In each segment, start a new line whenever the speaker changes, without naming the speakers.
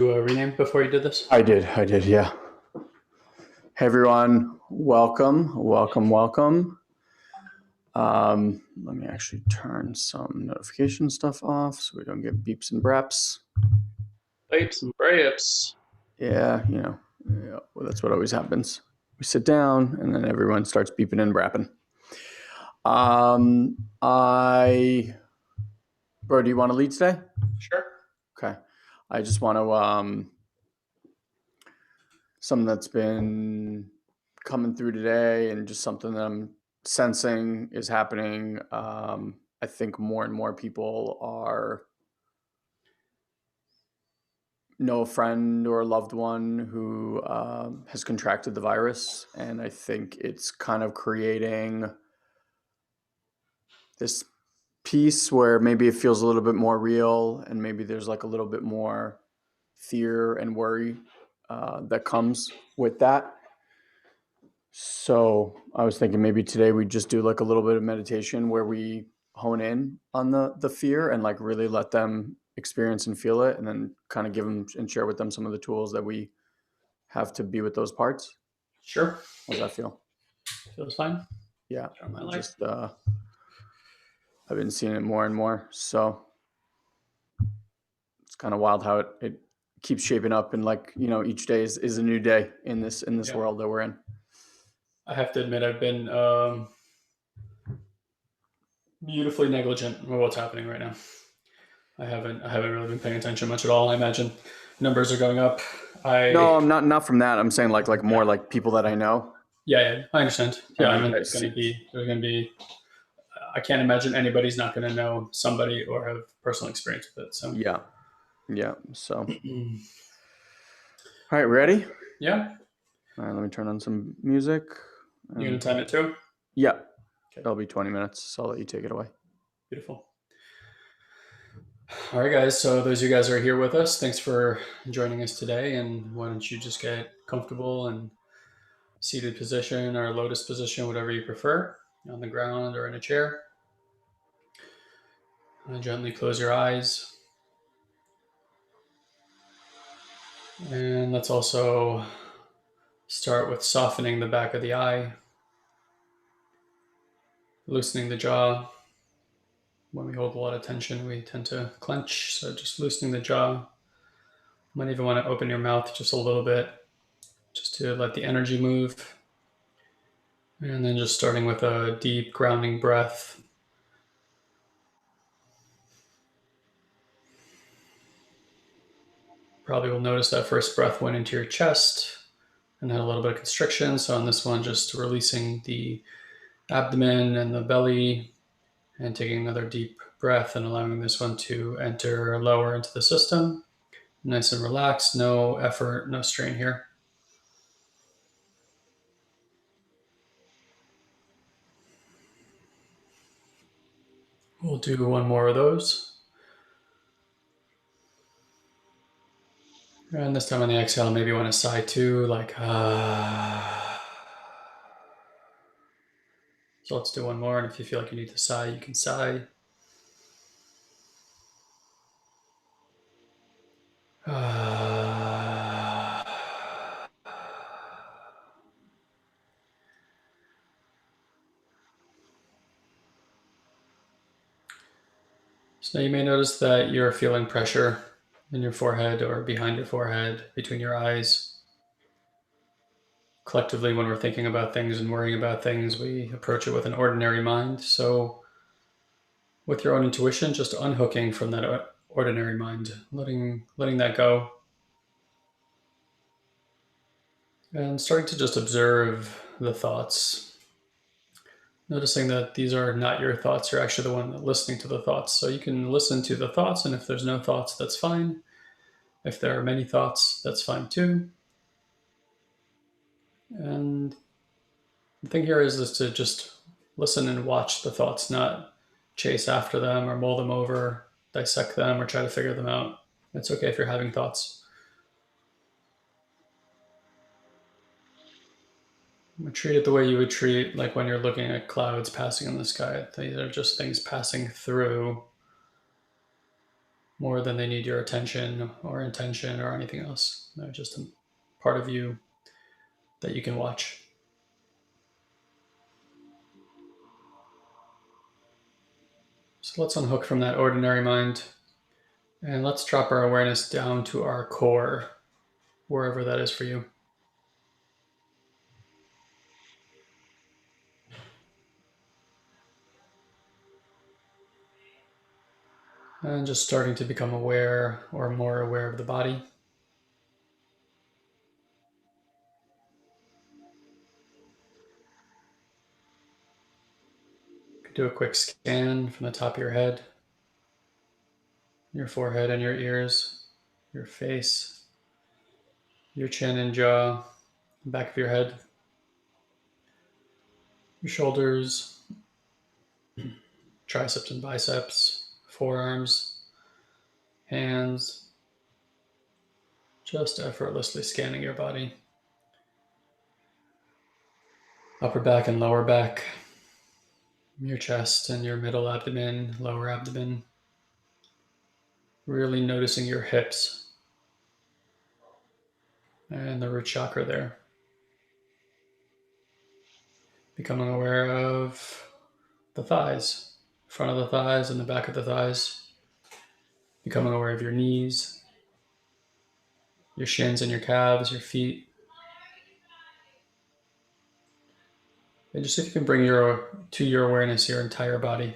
You rename before you did this?
I did, yeah. Hey everyone, welcome. Let me actually turn some notification stuff off so we don't get beeps and braps.
Apes and Braps.
Yeah, well, that's what always happens. We sit down and then everyone starts beeping and brapping. Bro, do you want to lead today?
Sure.
Okay. I just want to, something that's been coming through today and just something that I'm sensing is happening. I think more and more people know a friend or a loved one who has contracted the virus, and I think it's kind of creating this piece where maybe it feels a little bit more real, and maybe there's like a little bit more fear and worry that comes with that. So I was thinking maybe today we just do like a little bit of meditation where we hone in on the fear and like really let them experience and feel it, and then kind of give them and share with them some of the tools that we have to be with those parts.
Sure.
How does that feel?
Feels fine.
Yeah,
My life.
just I've been seeing it more and more. So it's kind of wild how it keeps shaping up, and like each day is a new day in this
Yeah.
world that we're in.
I have to admit, I've been beautifully negligent with what's happening right now. I haven't really been paying attention much at all. I imagine numbers are going up.
No, I'm not from that. I'm saying like more like people that I know.
Yeah, I understand. Yeah,
And
I
like
mean,
I see,
there's going to be. I can't imagine anybody's not going to know somebody or have personal experience with it. So,
yeah. So, all right, ready?
yeah,
All right, let me turn on some music.
you going to time it too?
Yeah,
Okay,
that'll be 20 minutes. So I'll let you take it away.
beautiful. All right, guys. So those of you guys who are here with us, thanks for joining us today. And why don't you just get comfortable in seated position or lotus position, whatever you prefer, on the ground or in a chair. And gently close your eyes. And let's also start with softening the back of the eye, loosening the jaw. When we hold a lot of tension, we tend to clench. So just loosening the jaw. You might even want to open your mouth just a little bit, just to let the energy move. And then just starting with a deep grounding breath. Probably will notice that first breath went into your chest and had a little bit of constriction. So on this one, just releasing the abdomen and the belly and taking another deep breath and allowing this one to enter lower into the system. Nice and relaxed, no effort, no strain here. We'll do one more of those. And this time on the exhale, maybe you want to sigh too, like ah. So let's do one more. And if you feel like you need to sigh, you can sigh. So now you may notice that you're feeling pressure in your forehead or behind your forehead, between your eyes. Collectively, when we're thinking about things and worrying about things, we approach it with an ordinary mind. So with your own intuition, just unhooking from that ordinary mind, letting that go, and starting to just observe the thoughts, noticing that these are not your thoughts. You're actually the one listening to the thoughts. So you can listen to the thoughts, and if there's no thoughts, that's fine. If there are many thoughts, that's fine too. And the thing here is to just listen and watch the thoughts, not chase after them or mull them over, dissect them, or try to figure them out. It's okay if you're having thoughts. Treat it the way you would treat, like when you're looking at clouds passing in the sky. These are just things passing through. more than they need your attention or intention or anything else. They're just a part of you that you can watch. So let's unhook from that ordinary mind and let's drop our awareness down to our core, wherever that is for you. And just starting to become aware or more aware of the body. Do a quick scan from the top of your head, your forehead and your ears, your face, your chin and jaw, the back of your head, your shoulders, triceps and biceps, forearms, hands, just effortlessly scanning your body. Upper back and lower back, your chest and your middle abdomen, lower abdomen. Really noticing your hips and the root chakra there. Becoming aware of the thighs, front of the thighs and the back of the thighs. Becoming aware of your knees, your shins and your calves, your feet. And just see if you can bring to your awareness your entire body.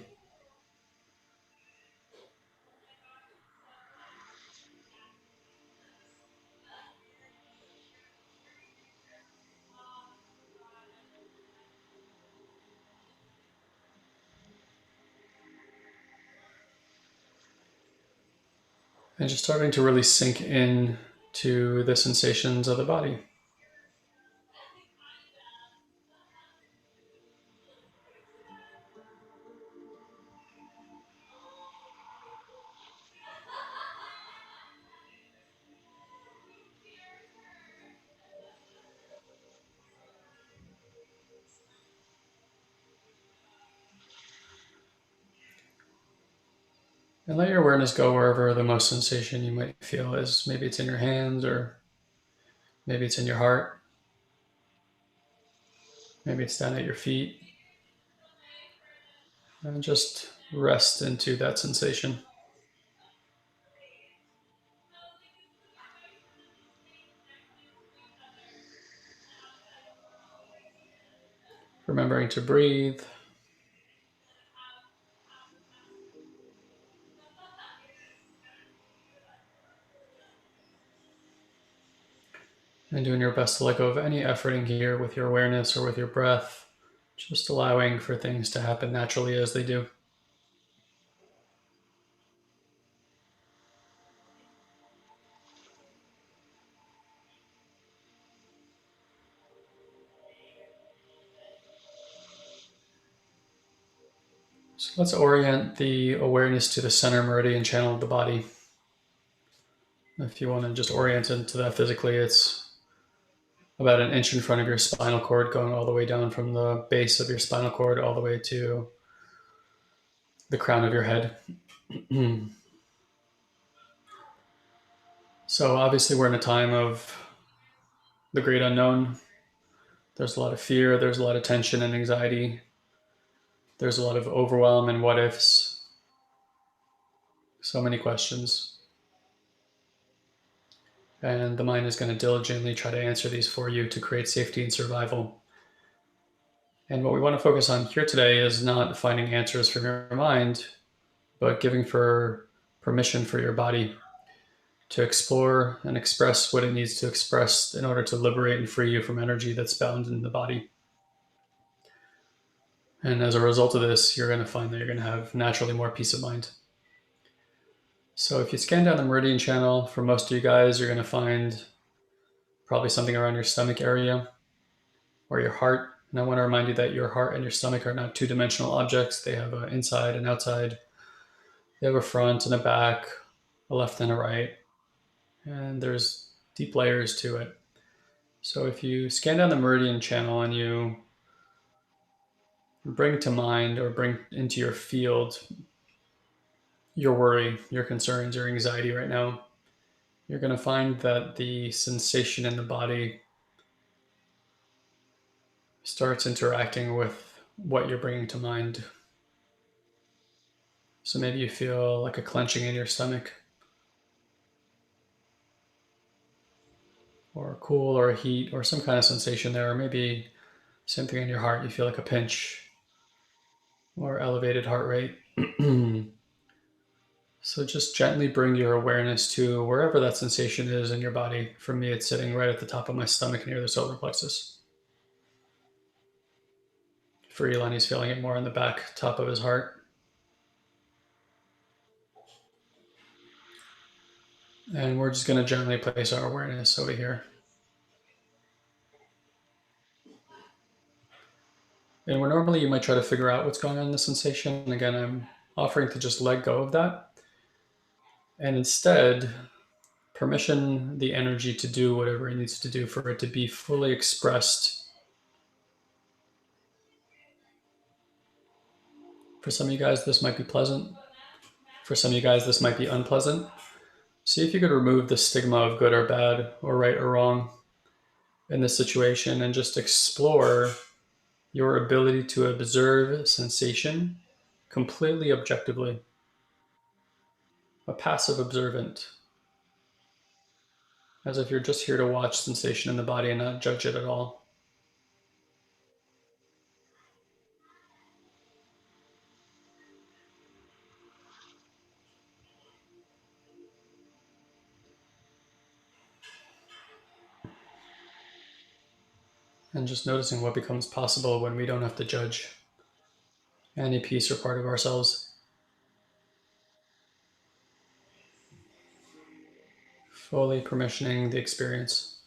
And just starting to really sink in to the sensations of the body. And let your awareness go wherever the most sensation you might feel is. Maybe it's in your hands, or maybe it's in your heart. Maybe it's down at your feet. And just rest into that sensation. Remembering to breathe. And doing your best to let go of any effort in here with your awareness or with your breath. Just allowing for things to happen naturally as they do. So let's orient the awareness to the center meridian channel of the body. If you want to just orient into that physically, it's about an inch in front of your spinal cord, going all the way down from the base of your spinal cord all the way to the crown of your head. So obviously we're in a time of the great unknown. There's a lot of fear, there's a lot of tension and anxiety. There's a lot of overwhelm and what ifs. So many questions. And the mind is going to diligently try to answer these for you to create safety and survival. And what we want to focus on here today is not finding answers from your mind, but giving permission for your body to explore and express what it needs to express in order to liberate and free you from energy that's bound in the body. And as a result of this, you're going to find that you're going to have naturally more peace of mind. So if you scan down the meridian channel, for most of you guys, you're going to find probably something around your stomach area or your heart. And I want to remind you that your heart and your stomach are not two-dimensional objects. They have an inside and outside. They have a front and a back, a left and a right. And there's deep layers to it. So if you scan down the meridian channel and you bring to mind or bring into your field your worry, your concerns, your anxiety right now, you're going to find that the sensation in the body starts interacting with what you're bringing to mind. So maybe you feel like a clenching in your stomach, or a cool or a heat or some kind of sensation there, or maybe same thing in your heart. You feel like a pinch or elevated heart rate. So just gently bring your awareness to wherever that sensation is in your body. For me, it's sitting right at the top of my stomach near the solar plexus. For Elon, he's feeling it more on the back top of his heart. And we're just going to gently place our awareness over here. And where normally you might try to figure out what's going on in the sensation, again, I'm offering to just let go of that. And instead, permission the energy to do whatever it needs to do for it to be fully expressed. For some of you guys, this might be pleasant. For some of you guys, this might be unpleasant. See if you could remove the stigma of good or bad or right or wrong in this situation and just explore your ability to observe sensation completely objectively. A passive observant, as if you're just here to watch sensation in the body and not judge it at all. And just noticing what becomes possible when we don't have to judge any piece or part of ourselves. Fully permissioning the experience.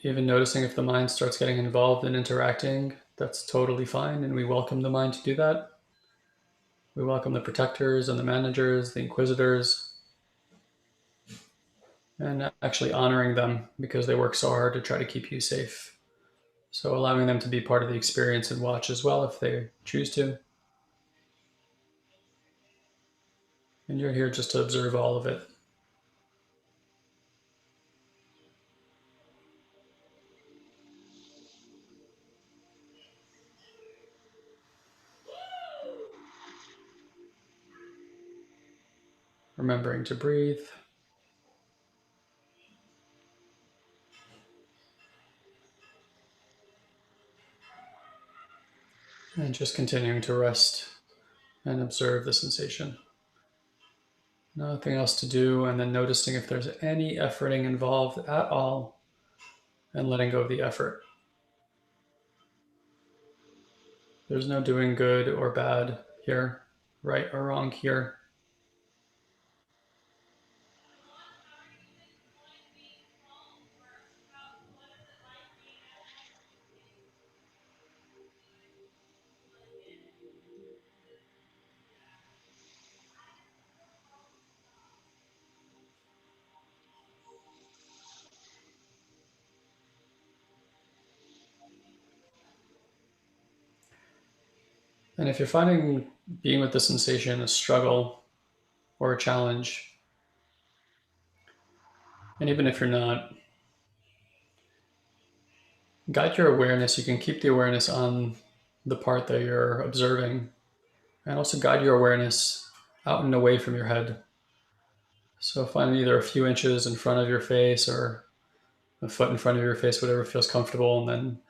Even noticing if the mind starts getting involved in interacting, that's totally fine, and we welcome the mind to do that. We welcome the protectors and the managers, the inquisitors, and actually honoring them because they work so hard to try to keep you safe. So allowing them to be part of the experience and watch as well if they choose to. And you're here just to observe all of it. Remembering to breathe. And just continuing to rest and observe the sensation. Nothing else to do, and then noticing if there's any efforting involved at all and letting go of the effort. There's no doing good or bad here, right or wrong here. And if you're finding being with the sensation a struggle or a challenge, and even if you're not, guide your awareness. You can keep the awareness on the part that you're observing, and also guide your awareness out and away from your head. So find either a few inches in front of your face or a foot in front of your face, whatever feels comfortable, and then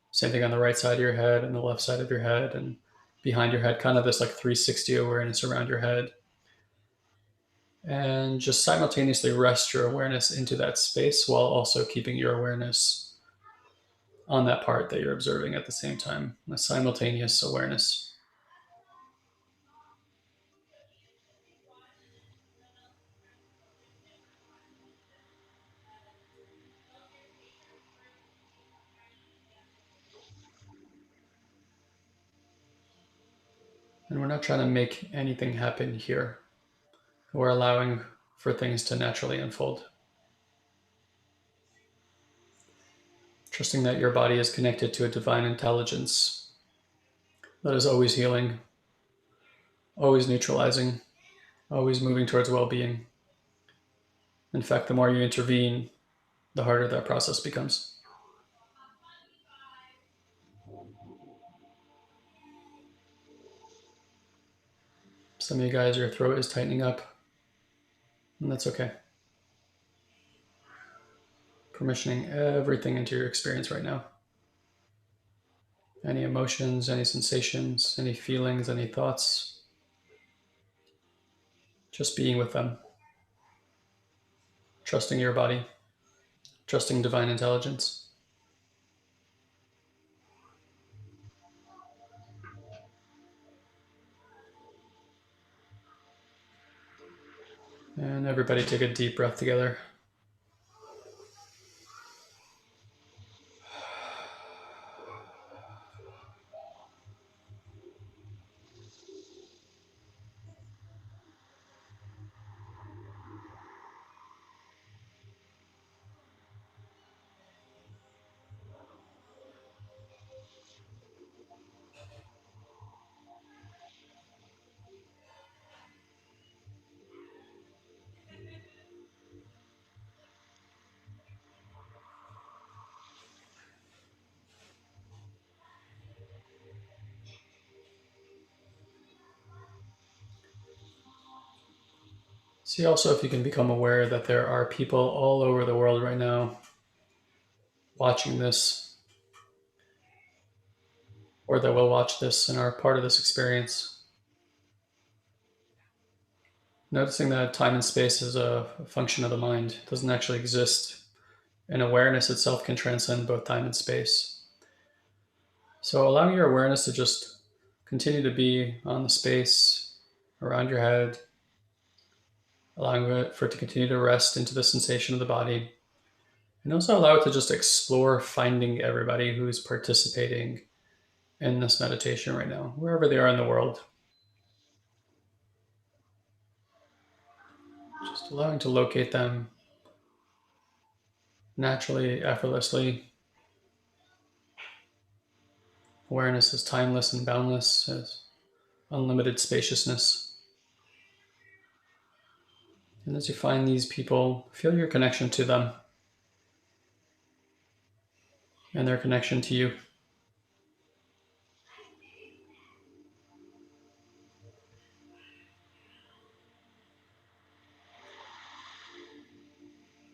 same thing on the right side of your head and the left side of your head and behind your head, kind of this like 360 awareness around your head. And just simultaneously rest your awareness into that space while also keeping your awareness on that part that you're observing at the same time, a simultaneous awareness. And we're not trying to make anything happen here. We're allowing for things to naturally unfold. Trusting that your body is connected to a divine intelligence that is always healing, always neutralizing, always moving towards well-being. In fact, the more you intervene, the harder that process becomes. Some of you guys, your throat is tightening up, and that's okay. Permissioning everything into your experience right now. Any emotions, any sensations, any feelings, any thoughts, just being with them. Trusting your body, trusting divine intelligence. And everybody take a deep breath together. See also if you can become aware that there are people all over the world right now watching this, or that will watch this and are part of this experience. Noticing that time and space is a function of the mind, it doesn't actually exist, and awareness itself can transcend both time and space. So allowing your awareness to just continue to be on the space around your head, allowing it for it to continue to rest into the sensation of the body, and also allow it to just explore finding everybody who's participating in this meditation right now, wherever they are in the world. Just allowing to locate them naturally, effortlessly. Awareness is timeless and boundless, as unlimited spaciousness. And as you find these people, feel your connection to them and their connection to you.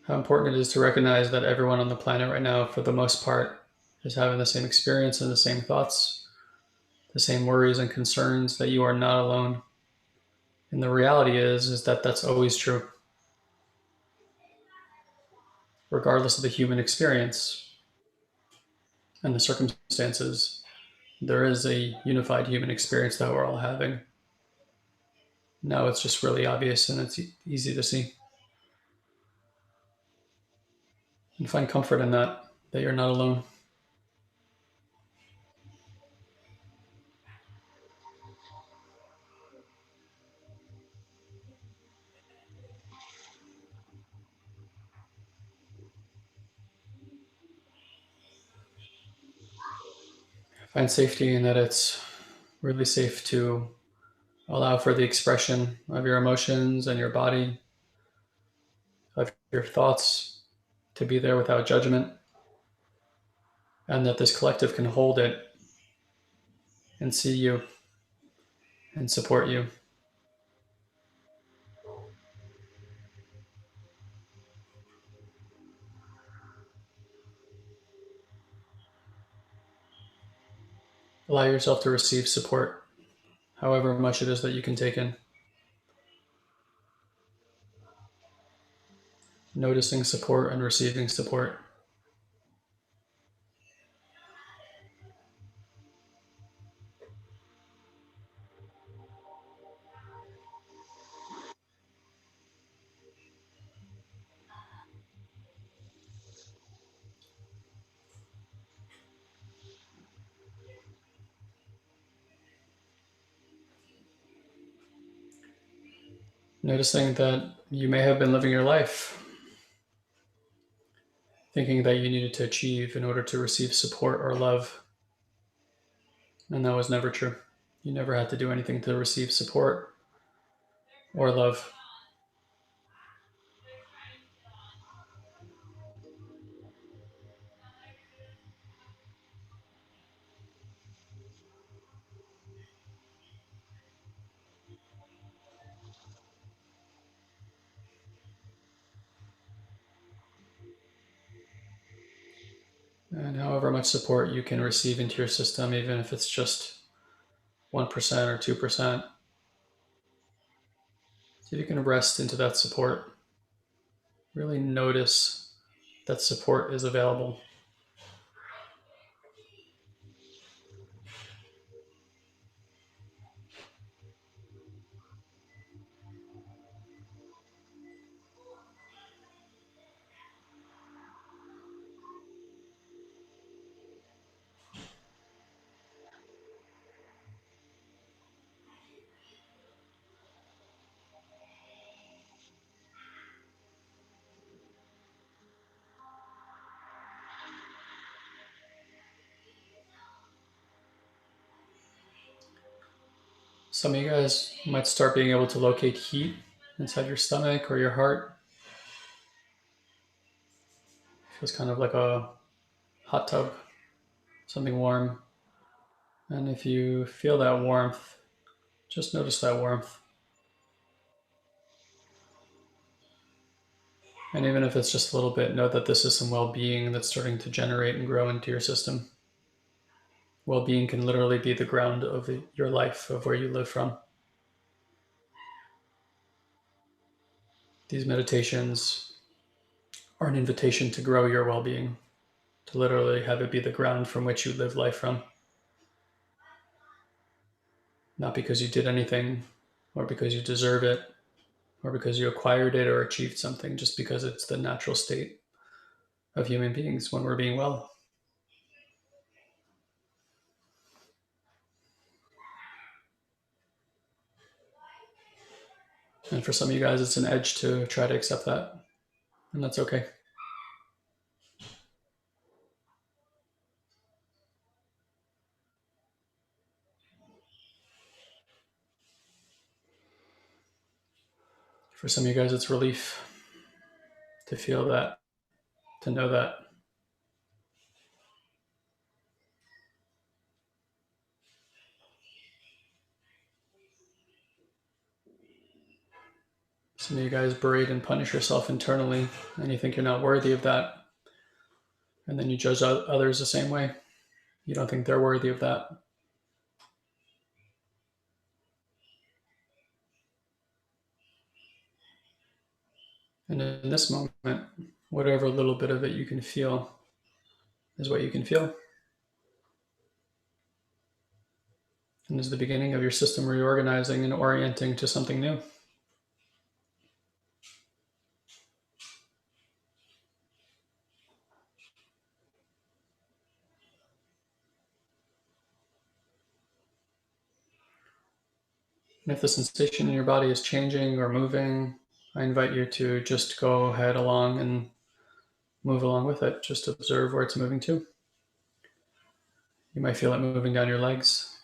How important it is to recognize that everyone on the planet right now, for the most part, is having the same experience and the same thoughts, the same worries and concerns, that you are not alone. And the reality is that that's always true. Regardless of the human experience and the circumstances, there is a unified human experience that we're all having. Now it's just really obvious and it's easy to see. And find comfort in that you're not alone. Find safety in that it's really safe to allow for the expression of your emotions and your body, of your thoughts, to be there without judgment, and that this collective can hold it and see you and support you. Allow yourself to receive support, however much it is that you can take in. Noticing support and receiving support. Noticing that you may have been living your life thinking that you needed to achieve in order to receive support or love. And that was never true. You never had to do anything to receive support or love. And however much support you can receive into your system, even if it's just 1% or 2%, see if you can rest into that support. Really notice that support is available. Some of you guys might start being able to locate heat inside your stomach or your heart. It feels kind of like a hot tub, something warm. And if you feel that warmth, just notice that warmth. And even if it's just a little bit, know that this is some well-being that's starting to generate and grow into your system. Well-being can literally be the ground of your life, of where you live from. These meditations are an invitation to grow your well-being, to literally have it be the ground from which you live life from. Not because you did anything, or because you deserve it, or because you acquired it or achieved something, just because it's the natural state of human beings when we're being well. And for some of you guys, it's an edge to try to accept that, and that's okay. For some of you guys, it's relief to feel that, to know that. Some of you guys berate and punish yourself internally, and you think you're not worthy of that. And then you judge others the same way. You don't think they're worthy of that. And in this moment, whatever little bit of it you can feel is what you can feel. And is the beginning of your system reorganizing and orienting to something new. And if the sensation in your body is changing or moving, I invite you to just go ahead along and move along with it. Just observe where it's moving to. You might feel it moving down your legs,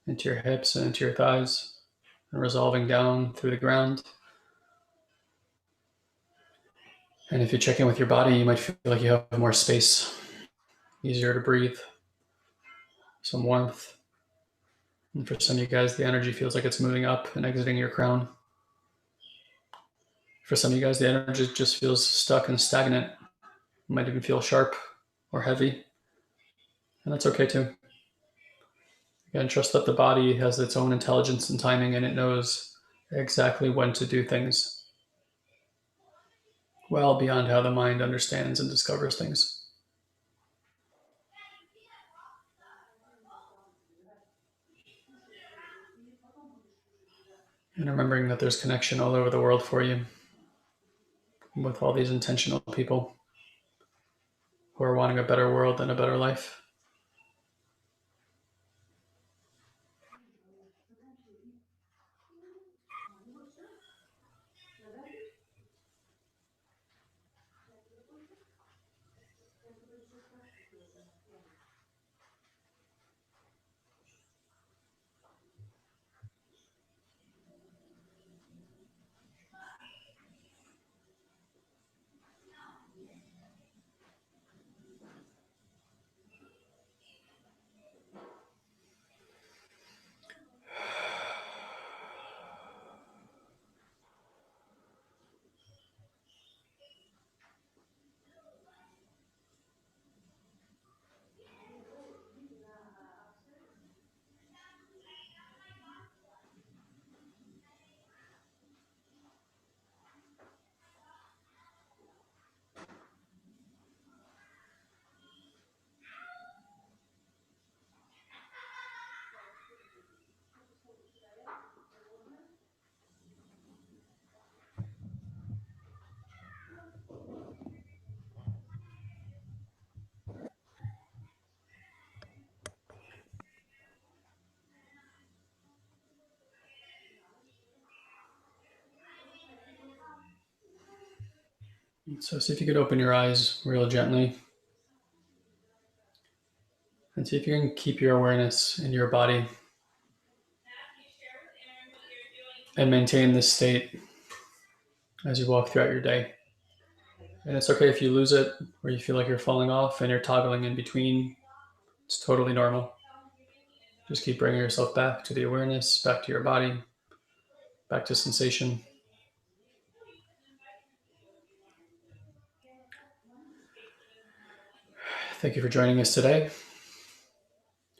into your hips and into your thighs, and resolving down through the ground. And if you check in with your body, you might feel like you have more space, easier to breathe, some warmth. And for some of you guys, the energy feels like it's moving up and exiting your crown. For some of you guys, the energy just feels stuck and stagnant. It might even feel sharp or heavy. And that's okay too. Again, trust that the body has its own intelligence and timing, and it knows exactly when to do things well beyond how the mind understands and discovers things. And remembering that there's connection all over the world for you with all these intentional people who are wanting a better world and a better life. So see if you could open your eyes real gently and see if you can keep your awareness in your body and maintain this state as you walk throughout your day. And it's okay if you lose it or you feel like you're falling off and you're toggling in between. It's totally normal. Just keep bringing yourself back to the awareness, back to your body, back to sensation. Thank you for joining us today.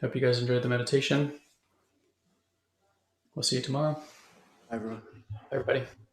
Hope you guys enjoyed the meditation. We'll see you tomorrow.
Everyone.
Bye, everybody.